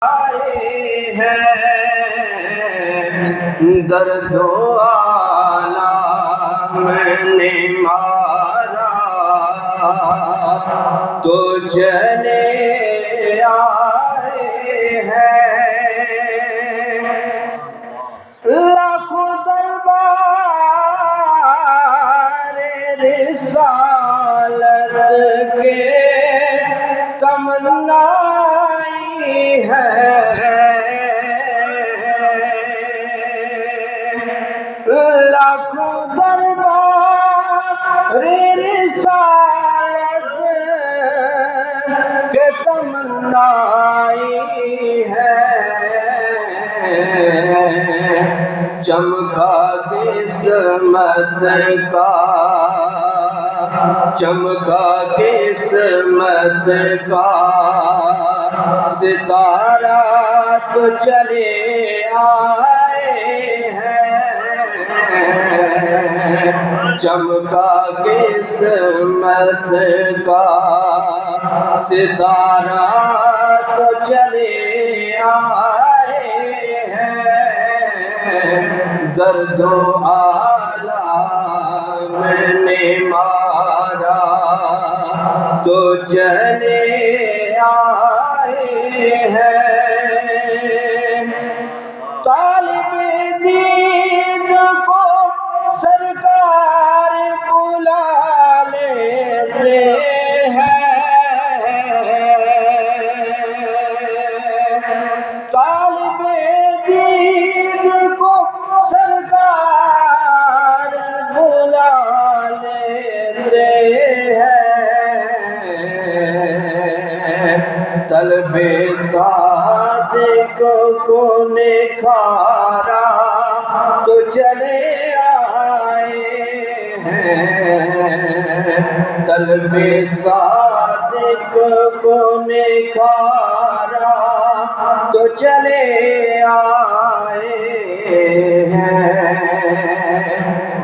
آئے ہیں درد و آلام نے مارا تو چلے آئے ہیں لاکھوں دربار رسالت کے تمنائی ہے لاکھوں دربار رسالت کے تمنائی ہے چمکا قسمت کا ستارہ تو چلے آئے ہیں چمکا قسمت کا ستارہ تو چلے آئے ہیں درد و آلام نے مارا تو چلے آئے ہیں طالب دین کو سرکار بلا لیتے ہیں طالب دین کو سرکار بلا لیتے ہیں طلب صادق کو نکھارا تو چلے آئے ہیں طلب صادق کو نکھارا تو چلے آئے ہیں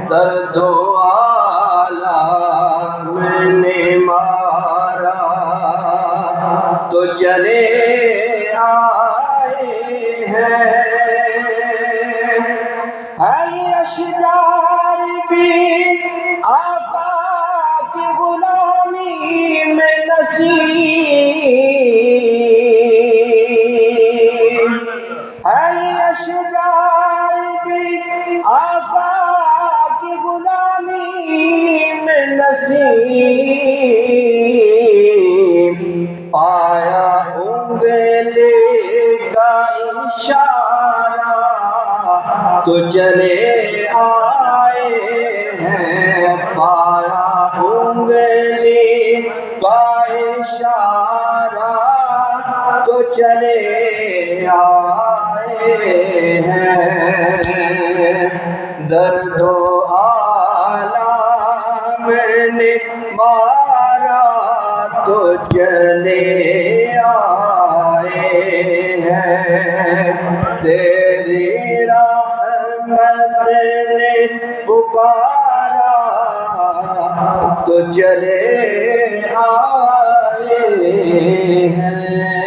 درد و آلام نے مارا تو چلے آئے ہیں اشجار بھی آقا کی غلامی میں نصیب اشجار بھی آقا کی غلامی میں نصیب پایا انگلی کا اشارہ تو چلے آئے ہیں پایا انگلی کا اشارہ تو چلے آئے ہیں درد و آلام نے مارا تو چلے آئے ہیں تیری رحمت نے پکارا تو چلے آئے ہیں